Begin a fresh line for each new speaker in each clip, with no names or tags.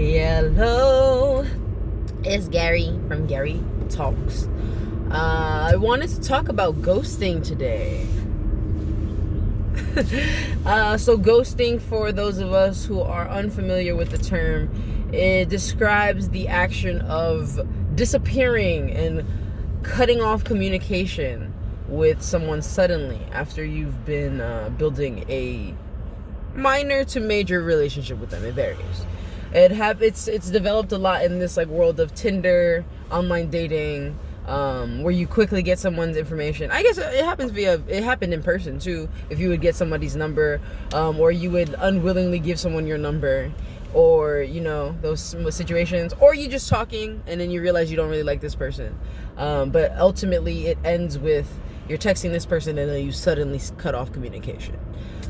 Hello, it's Gary from Gari Talks. I wanted to talk about ghosting today. So ghosting, for those of us who are unfamiliar with the term, it describes the action of disappearing and cutting off communication with someone suddenly after you've been building a minor to major relationship with them. It varies. It's developed a lot in this world of Tinder, online dating, where you quickly get someone's information. I guess it happened in person too. If you would get somebody's number, or you would unwillingly give someone your number, or those situations, or you just talking and then you realize you don't really like this person, but ultimately it ends with you're texting this person and then you suddenly cut off communication.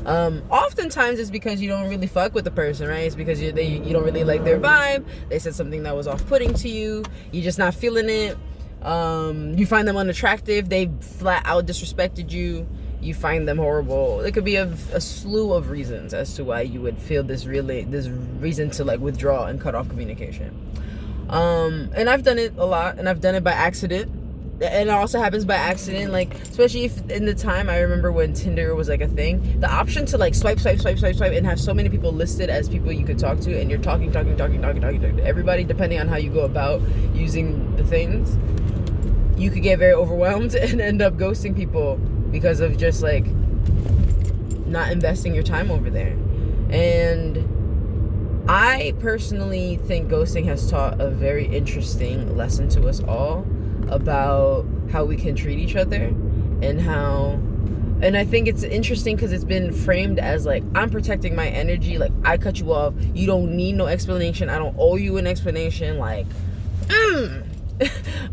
Oftentimes it's because you don't really fuck with the person, right? It's because you don't really like their vibe. They said something that was off-putting to you. You're just not feeling it. You find them unattractive. They flat out disrespected you. You find them horrible. It could be a slew of reasons as to why you would feel this reason to withdraw and cut off communication. And I've done it a lot, and I've done it by accident. And it also happens by accident, especially if in the time, I remember when Tinder was a thing, the option to swipe and have so many people listed as people you could talk to, and you're talking to everybody, depending on how you go about using the things, you could get very overwhelmed and end up ghosting people because of just not investing your time over there. And I personally think ghosting has taught a very interesting lesson to us all about how we can treat each other, and I think it's interesting because it's been framed as I'm protecting my energy, I cut you off, you don't need no explanation, I don't owe you an explanation,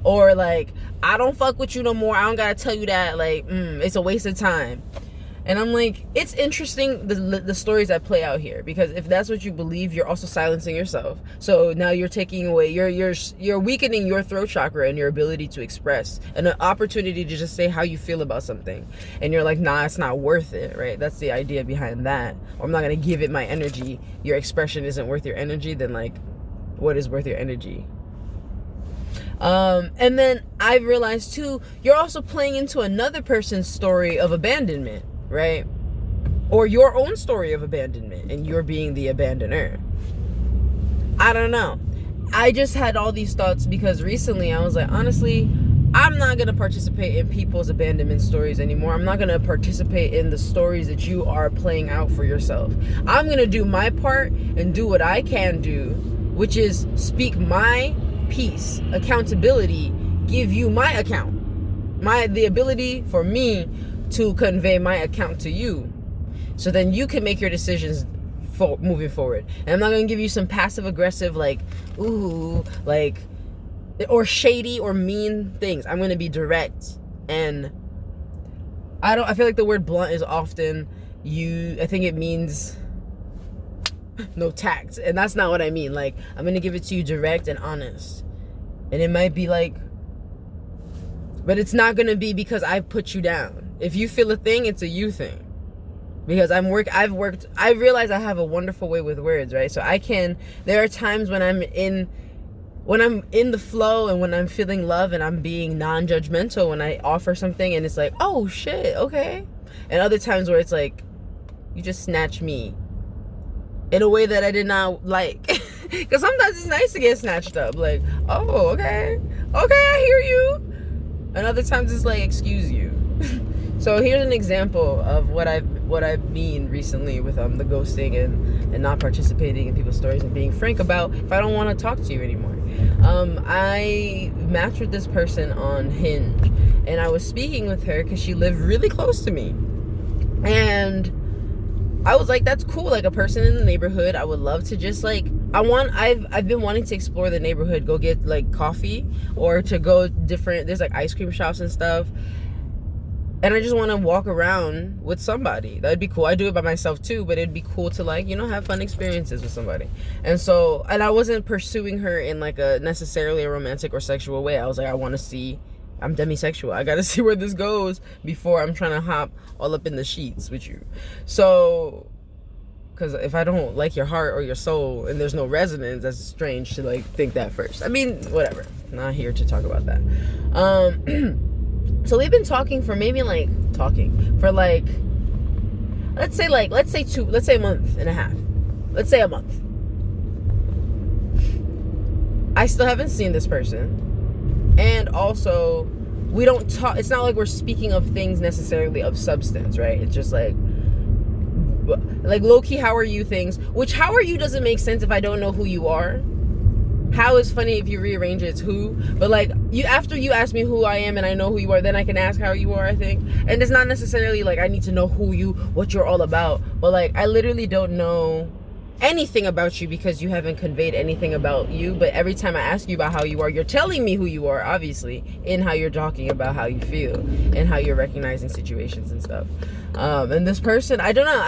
or I don't fuck with you no more, I don't gotta tell you that, it's a waste of time. And I'm it's interesting the stories that play out here, because if that's what you believe, you're also silencing yourself. So now you're taking away, you're weakening your throat chakra and your ability to express, and an opportunity to just say how you feel about something. And you're nah, it's not worth it, right? That's the idea behind that. Or I'm not gonna give it my energy. Your expression isn't worth your energy. Then what is worth your energy? And then I've realized too, you're also playing into another person's story of abandonment, right? Or your own story of abandonment, and you're being the abandoner. I don't know. I just had all these thoughts because recently I was honestly, I'm not going to participate in people's abandonment stories anymore. I'm not going to participate in the stories that you are playing out for yourself. I'm going to do my part and do what I can do, which is speak my piece, accountability, give you my account, the ability for me to convey my account to you, so then you can make your decisions moving forward. And I'm not going to give you some passive aggressive or shady or mean things. I'm going to be direct, and I feel like the word blunt is often I think it means no tact, and that's not what I mean. I'm going to give it to you direct and honest, and it might be but it's not going to be because I put you down. If you feel a thing, it's a you thing. Because I realize I have a wonderful way with words, right? So there are times when I'm in the flow, and when I'm feeling love and I'm being non-judgmental when I offer something, and it's oh shit, okay. And other times where it's you just snatch me in a way that I did not like. Because sometimes it's nice to get snatched up. Oh, okay, I hear you. And other times it's excuse you. So here's an example of what I've mean recently with the ghosting and not participating in people's stories and being frank about if I don't want to talk to you anymore. I matched with this person on Hinge, and I was speaking with her because she lived really close to me, and I was that's cool, a person in the neighborhood. I would love to just I've been wanting to explore the neighborhood, go get coffee, or to go there's ice cream shops and stuff. And I just want to walk around with somebody. That'd be cool. I do it by myself too, but it'd be cool to have fun experiences with somebody. And I wasn't pursuing her in a necessarily a romantic or sexual way. I was I want to see, I'm demisexual. I got to see where this goes before I'm trying to hop all up in the sheets with you. So because if I don't like your heart or your soul and there's no resonance, that's strange to like think that first. I mean, whatever. Not here to talk about that. So we've been talking for maybe like let's say a month and a half. Let's say a month. I still haven't seen this person. And also, we don't talk. It's not like we're speaking of things necessarily of substance, right? It's just like low-key, how are you things. Which, how are you doesn't make sense if I don't know who you are. How is funny if you rearrange it's who. But like, after you ask me who I am and I know who you are, then I can ask how you are, I think. And it's not necessarily like I need to know what you're all about. But like, I literally don't know anything about you because you haven't conveyed anything about you. But every time I ask you about how you are, you're telling me who you are, obviously, in how you're talking about how you feel and how you're recognizing situations and stuff. And this person, I don't know,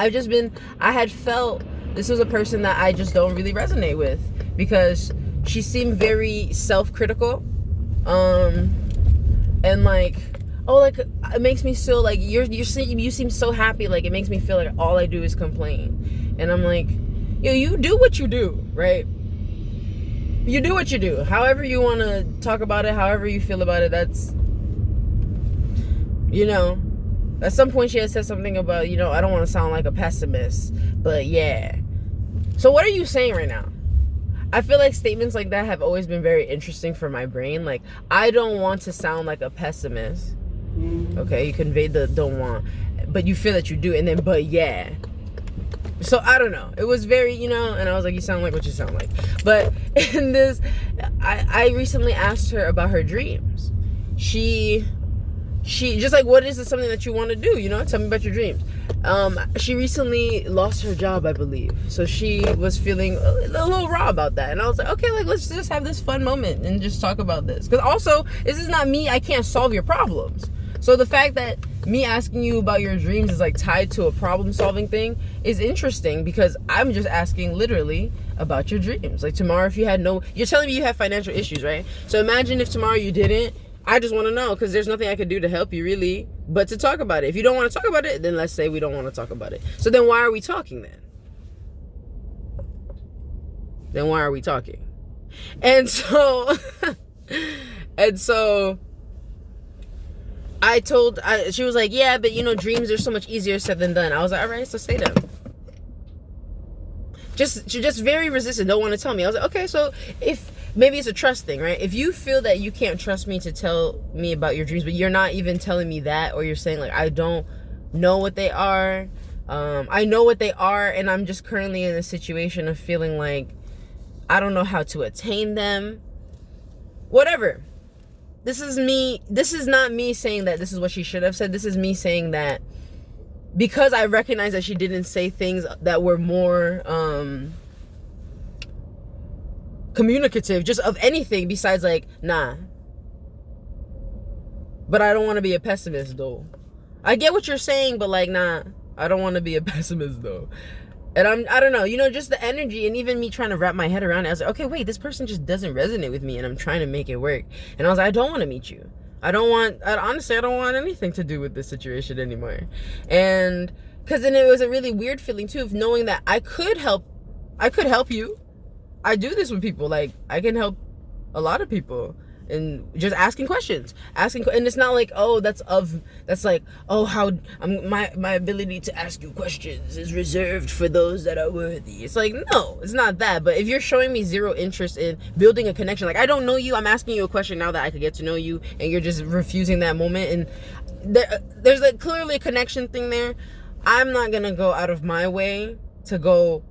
I had felt this was a person that I just don't really resonate with because she seemed very self-critical, and like, oh, like, it makes me feel like you seem so happy, like it makes me feel like all I do is complain. And I'm like, yo, you do what you do, right? You do what you do. However you want to talk about it, however you feel about it, that's, you know, at some point she had said something about, you know, I don't want to sound like a pessimist, but yeah. So what are you saying right now? I feel like statements like that have always been very interesting for my brain. Like, I don't want to sound like a pessimist. Okay, you conveyed the don't want, but you feel that you do, and then, but yeah. So I don't know. It was very, you know, and I was like, you sound like what you sound like. But in this, I recently asked her about her dreams. She just like, what is it, something that you want to do, you know? Tell me about your dreams. She recently lost her job, I believe. So she was feeling a little raw about that. And I was like, okay, like, let's just have this fun moment and just talk about this. Because also, this is not me. I can't solve your problems. So the fact that me asking you about your dreams is like tied to a problem solving thing is interesting, because I'm just asking literally about your dreams. Like, tomorrow, if you had you're telling me you have financial issues, right? So imagine if tomorrow you didn't. I just want to know, because there's nothing I could do to help you really but to talk about it. If you don't want to talk about it, then let's say we don't want to talk about it. So then why are we talking then? Then why are we talking? And so she was like, yeah, but you know, dreams are so much easier said than done. I was like, all right, so say them. Just very resistant, don't want to tell me. I was like, okay, so if maybe it's a trust thing, right? If you feel that you can't trust me to tell me about your dreams, but you're not even telling me that, or you're saying like, I don't know what they are. I know what they are, and I'm just currently in a situation of feeling like I don't know how to attain them. Whatever. This is not me saying that this is what she should have said. This is me saying that because I recognize that she didn't say things that were more communicative, just of anything besides like, nah. But I don't want to be a pessimist though. I get what you're saying, but like, nah, I don't want to be a pessimist though. And I don't know, you know, just the energy, and even me trying to wrap my head around it. I was like, okay, wait, this person just doesn't resonate with me, and I'm trying to make it work. And I was like, I don't want to meet you. Honestly, I don't want anything to do with this situation anymore. And because then it was a really weird feeling too, of knowing that I could help you. I do this with people. Like, I can help a lot of people. And just asking questions, and it's not like, oh, that's like, oh, how my ability to ask you questions is reserved for those that are worthy. It's like, no, it's not that. But if you're showing me zero interest in building a connection, like, I don't know you, I'm asking you a question now that I could get to know you, and you're just refusing that moment, and there's like clearly a connection thing there. I'm not gonna go out of my way to go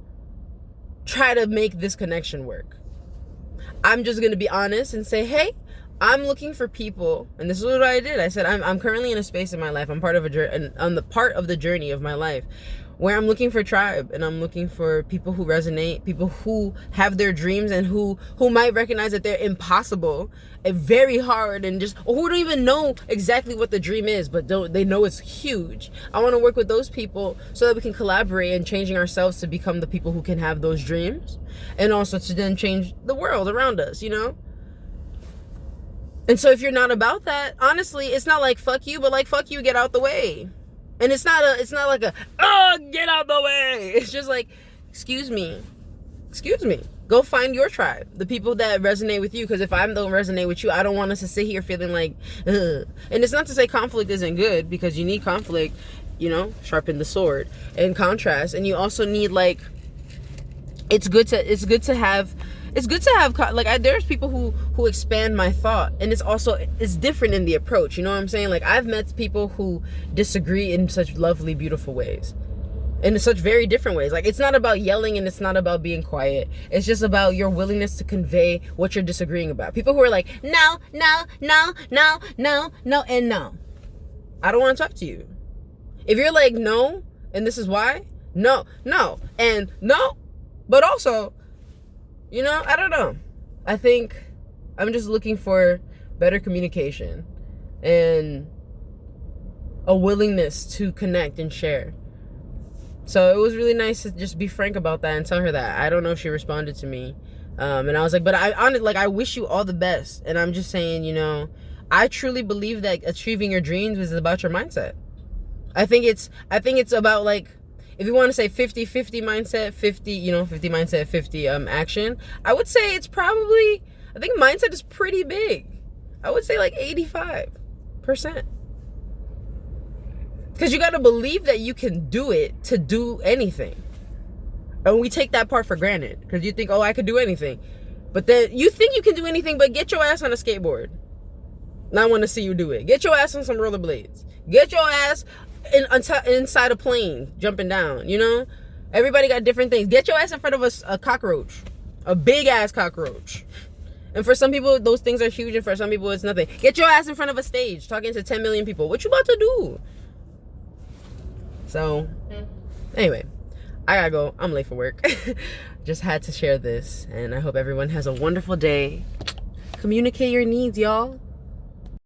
try to make this connection work. I'm just gonna be honest and say, hey, I'm looking for people, and this is what I did. I said, I'm currently in a space in my life. I'm part of the part of the journey of my life where I'm looking for tribe, and I'm looking for people who resonate, people who have their dreams, and who might recognize that they're impossible and very hard, and just, or who don't even know exactly what the dream is, but they know it's huge. I want to work with those people so that we can collaborate in changing ourselves to become the people who can have those dreams, and also to then change the world around us, you know? And so if you're not about that, honestly, it's not like fuck you, but like fuck you, get out the way. And it's not like a, oh, get out the way. It's just like, excuse me. Go find your tribe, the people that resonate with you. Because if I don't resonate with you, I don't want us to sit here feeling like, ugh. And it's not to say conflict isn't good, because you need conflict, sharpen the sword and contrast. And you also need, like, it's good to have like, there's people who expand my thought, and it's different in the approach. You know what I'm saying? Like, I've met people who disagree in such lovely, beautiful ways, in such very different ways. Like, it's not about yelling, and it's not about being quiet. It's just about your willingness to convey what you're disagreeing about. People who are like, no, and no. I don't want to talk to you. If you're like, no, and this is why, no, and no, but also, I don't know. I think I'm just looking for better communication and a willingness to connect and share. So it was really nice to just be frank about that and tell her that. I don't know if she responded to me. And I was like, but I wish you all the best. And I'm just saying, I truly believe that achieving your dreams is about your mindset. I think it's about, like, if you want to say 50-50 mindset, 50 mindset, 50 action, I would say it's probably, I think mindset is pretty big. I would say like 85%. Because you got to believe that you can do it to do anything. And we take that part for granted, because you think, oh, I could do anything. But then you think you can do anything, but get your ass on a skateboard. And I want to see you do it. Get your ass on some rollerblades. Get your ass inside a plane, jumping down, Everybody got different things. Get your ass in front of a cockroach. A big ass cockroach. And for some people, those things are huge, and for some people, it's nothing. Get your ass in front of a stage, talking to 10 million people. What you about to do? So, anyway, I gotta go. I'm late for work. Just had to share this, and I hope everyone has a wonderful day. Communicate your needs, y'all.